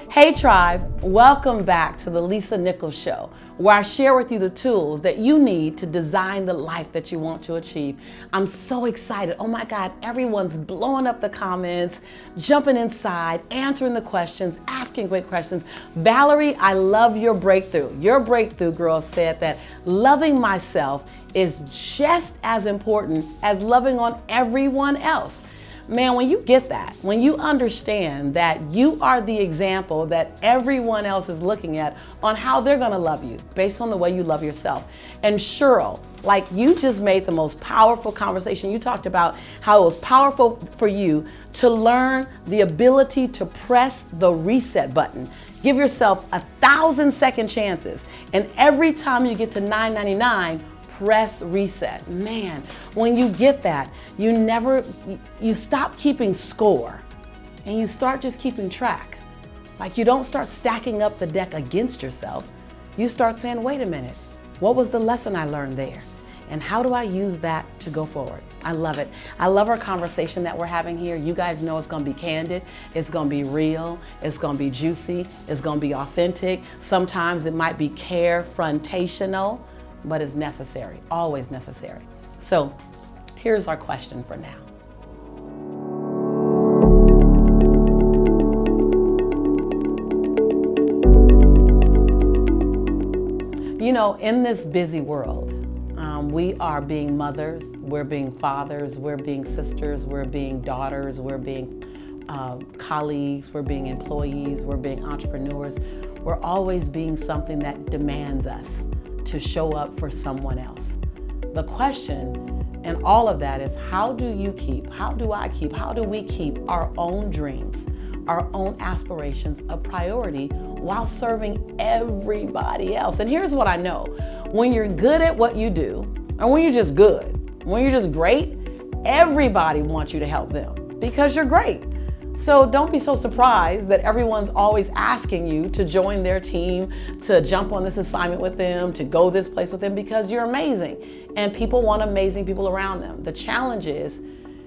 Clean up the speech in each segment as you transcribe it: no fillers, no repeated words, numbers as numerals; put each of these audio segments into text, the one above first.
Hey tribe, welcome back to the Lisa Nichols Show, where I share with you the tools that you need to design the life that you want to achieve. I'm so excited. Oh my God, everyone's blowing up the comments, jumping inside, answering the questions, asking great questions. Valerie, I love your breakthrough. Your breakthrough, girl, said that loving myself is just as important as loving on everyone else. Man, when you get that, when you understand that you are the example that everyone else is looking at on how they're gonna love you based on the way you love yourself. And Cheryl, like you just made the most powerful conversation. You talked about how it was powerful for you to learn the ability to press the reset button. Give yourself 1,000 second chances. And every time you get to $9.99, press reset. Man, when you get that, you stop keeping score and you start just keeping track. Like you don't start stacking up the deck against yourself. You start saying, wait a minute, what was the lesson I learned there? And how do I use that to go forward? I love it. I love our conversation that we're having here. You guys know it's gonna be candid, it's gonna be real, it's gonna be juicy, it's gonna be authentic. Sometimes it might be carefrontational, but it's necessary, always necessary. So here's our question for now. You know, in this busy world, we are being mothers, we're being fathers, we're being sisters, we're being daughters, we're being colleagues, we're being employees, we're being entrepreneurs. We're always being something that demands us to show up for someone else. The question in all of that is how do we keep our own dreams, our own aspirations a priority while serving everybody else? And here's what I know. When you're good at what you do, and when you're just good, when you're just great, everybody wants you to help them because you're great. So don't be so surprised that everyone's always asking you to join their team, to jump on this assignment with them, to go this place with them, because you're amazing. And people want amazing people around them. The challenge is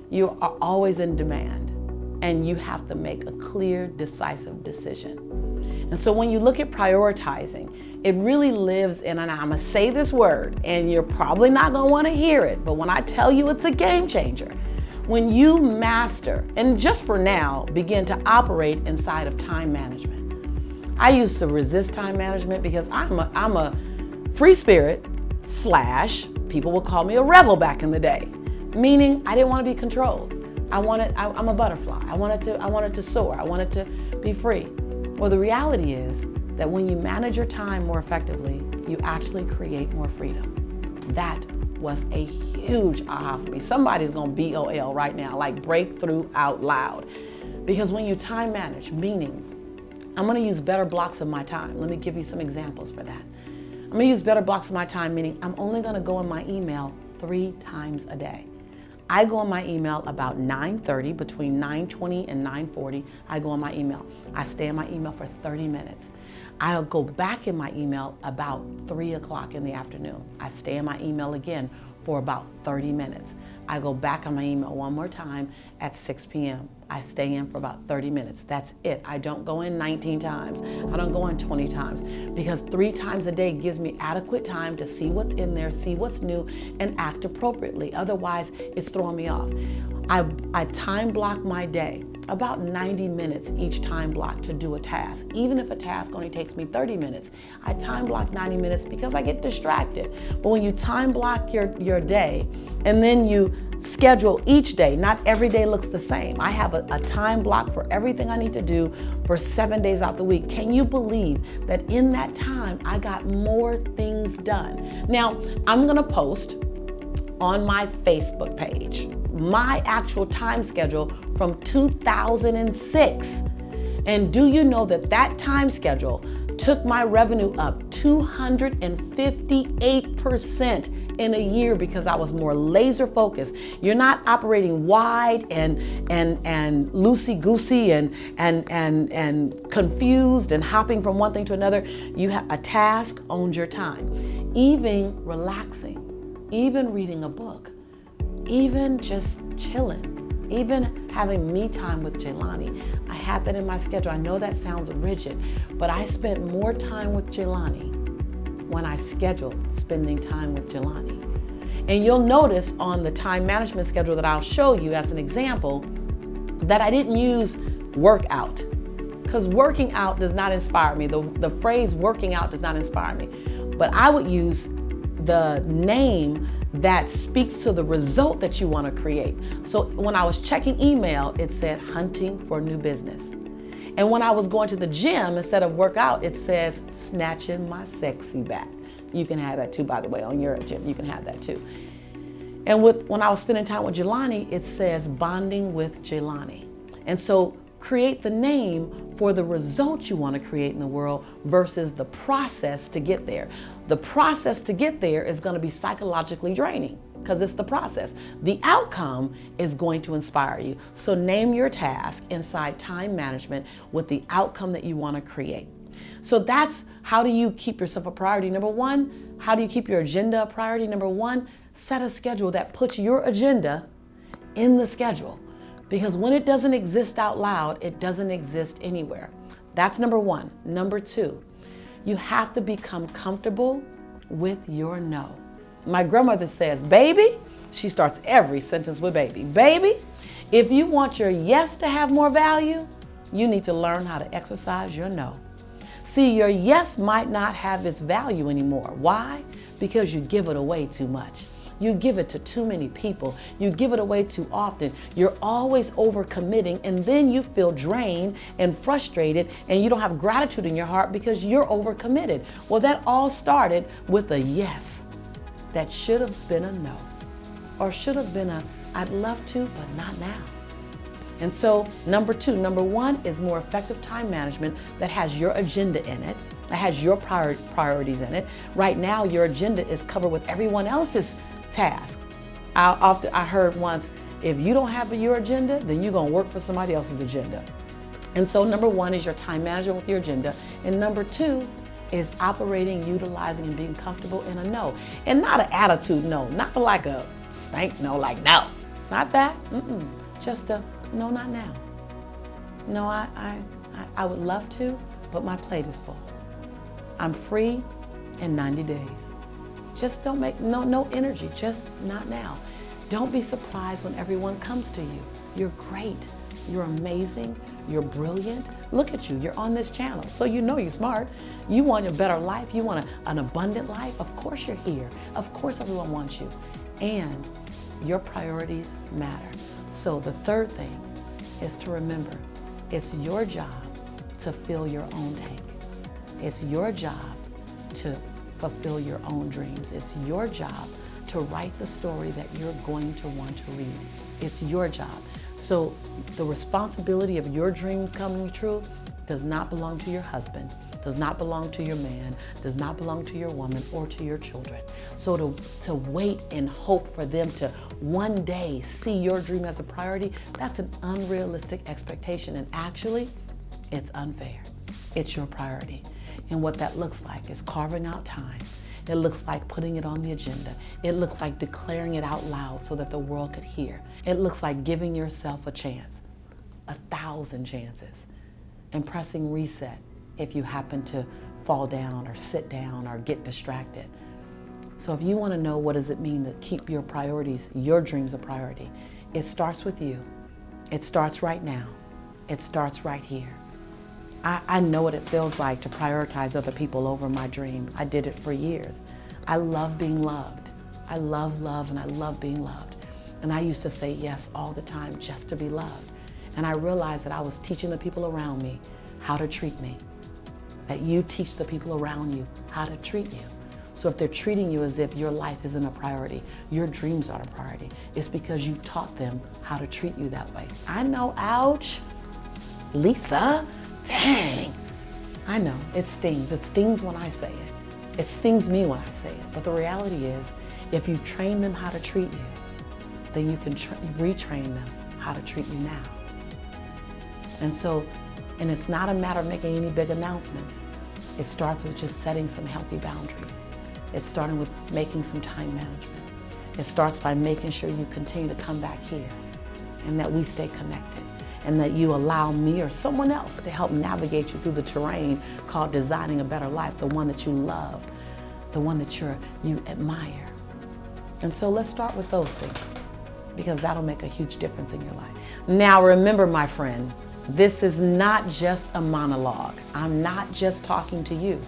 you are always in demand and you have to make a clear, decisive decision. And so when you look at prioritizing, it really lives in, and I'm gonna say this word, and you're probably not gonna wanna hear it, but when I tell you it's a game changer, when you master, and just for now, begin to operate inside of time management. I used to resist time management because I'm a free spirit / people would call me a rebel back in the day, meaning I didn't want to be controlled. I'm a butterfly. I wanted to soar. I wanted to be free. Well, the reality is that when you manage your time more effectively, you actually create more freedom. That was a huge aha for me. Somebody's gonna BOL right now, like breakthrough out loud. Because when you time manage, meaning, I'm gonna use better blocks of my time. Let me give you some examples for that. I'm gonna use better blocks of my time, meaning I'm only gonna go on my email 3 times a day. I go on my email about 9:30, between 9:20 and 9:40, I go on my email. I stay in my email for 30 minutes. I'll go back in my email about 3 o'clock in the afternoon. I stay in my email again for about 30 minutes. I go back on my email one more time at 6 p.m. I stay in for about 30 minutes. That's it. I don't go in 19 times. I don't go in 20 times because 3 times a day gives me adequate time to see what's in there, see what's new, and act appropriately. Otherwise, it's throwing me off. I time block my day, about 90 minutes each time block to do a task. Even if a task only takes me 30 minutes, I time block 90 minutes because I get distracted. But when you time block your day and then you schedule each day, not every day looks the same. I have a time block for everything I need to do for 7 days out the week. Can you believe that in that time, I got more things done? Now, I'm gonna post on my Facebook page my actual time schedule from 2006. And do you know that that time schedule took my revenue up 258% in a year because I was more laser focused. You're not operating wide and loosey-goosey and confused and hopping from one thing to another. You have a task owns your time. Even relaxing. even reading a book, even just chilling, even having me time with Jelani. I had that in my schedule. I know that sounds rigid, but I spent more time with Jelani when I scheduled spending time with Jelani. And you'll notice on the time management schedule that I'll show you as an example that I didn't use workout, because working out does not inspire me. The phrase working out does not inspire me. But I would use the name that speaks to the result that you want to create. So when I was checking email, it said hunting for new business. And when I was going to the gym, instead of workout, it says snatching my sexy back. You can have that too, by the way, on your gym, you can have that too. And when I was spending time with Jelani, it says bonding with Jelani. And so create the name for the result you want to create in the world versus the process to get there. The process to get there is going to be psychologically draining because it's the process. The outcome is going to inspire you. So name your task inside time management with the outcome that you want to create. So that's how do you keep yourself a priority. Number one, how do you keep your agenda a priority? Number one, set a schedule that puts your agenda in the schedule. Because when it doesn't exist out loud, it doesn't exist anywhere. That's number one. Number two, you have to become comfortable with your no. My grandmother says, baby, she starts every sentence with baby. Baby, if you want your yes to have more value, you need to learn how to exercise your no. See, your yes might not have its value anymore. Why? Because you give it away too much. You give it to too many people. You give it away too often. You're always overcommitting, and then you feel drained and frustrated, and you don't have gratitude in your heart because you're overcommitted. Well, that all started with a yes that should have been a no, or should have been a I'd love to, but not now. And so number one is more effective time management that has your agenda in it, that has your priorities in it. Right now, your agenda is covered with everyone else's task. I heard once, if you don't have your agenda, then you're gonna work for somebody else's agenda. And so number one is your time management with your agenda. And number two is operating, utilizing, and being comfortable in a no. And not an attitude no, not like a stank no, like no. Not that, just a no, not now. No, I would love to, but my plate is full. I'm free in 90 days. Just don't make, no energy, just not now. Don't be surprised when everyone comes to you. You're great, you're amazing, you're brilliant. Look at you, you're on this channel, so you know you're smart. You want a better life, you want an abundant life. Of course you're here. Of course everyone wants you. And your priorities matter. So the third thing is to remember, it's your job to fill your own tank. It's your job to fulfill your own dreams. It's your job to write the story that you're going to want to read. It's your job. So the responsibility of your dreams coming true does not belong to your husband, does not belong to your man, does not belong to your woman or to your children. So to wait and hope for them to one day see your dream as a priority, that's an unrealistic expectation. And actually, it's unfair. It's your priority. And what that looks like is carving out time. It looks like putting it on the agenda. It looks like declaring it out loud so that the world could hear. It looks like giving yourself a chance, 1,000 chances, and pressing reset if you happen to fall down or sit down or get distracted. So if you want to know what does it mean to keep your priorities, your dreams a priority, it starts with you. It starts right now. It starts right here. I know what it feels like to prioritize other people over my dream. I did it for years. I love being loved. I love love and I love being loved. And I used to say yes all the time just to be loved. And I realized that I was teaching the people around me how to treat me. That you teach the people around you how to treat you. So if they're treating you as if your life isn't a priority, your dreams are a priority, it's because you taught them how to treat you that way. I know, ouch, Lisa. Dang, I know, it stings. It stings when I say it. It stings me when I say it. But the reality is, if you train them how to treat you, then you can retrain them how to treat you now. And it's not a matter of making any big announcements. It starts with just setting some healthy boundaries. It's starting with making some time management. It starts by making sure you continue to come back here and that we stay connected and that you allow me or someone else to help navigate you through the terrain called designing a better life, the one that you love, the one that you admire. And so let's start with those things, because that'll make a huge difference in your life. Now remember, my friend, this is not just a monologue. I'm not just talking to you.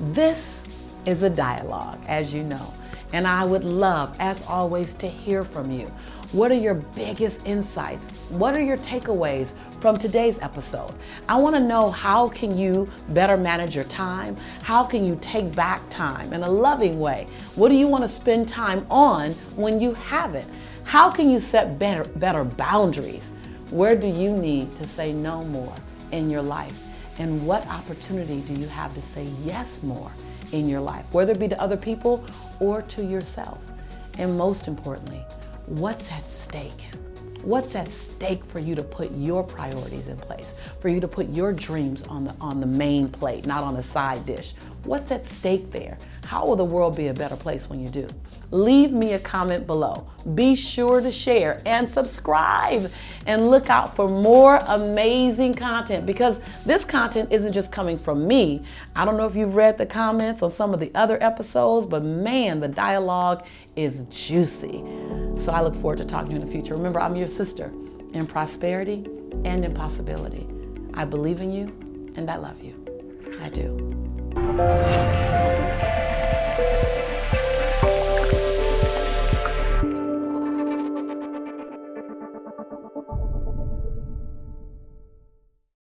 This is a dialogue, as you know. And I would love, as always, to hear from you. What are your biggest insights? What are your takeaways from today's episode? I want to know, how can you better manage your time? How can you take back time in a loving way? What do you want to spend time on when you have it? How can you set better boundaries? Where do you need to say no more in your life? And what opportunity do you have to say yes more in your life, whether it be to other people or to yourself? And most importantly, what's at stake? What's at stake for you to put your priorities in place, for you to put your dreams on the main plate, not on a side dish? What's at stake there? How will the world be a better place when you do? Leave me a comment below. Be sure to share and subscribe, and look out for more amazing content, because this content isn't just coming from me. I don't know if you've read the comments on some of the other episodes, but man, the dialogue is juicy. So I look forward to talking to you in the future. Remember, I'm your sister in prosperity and in possibility. I believe in you and I love you. I do.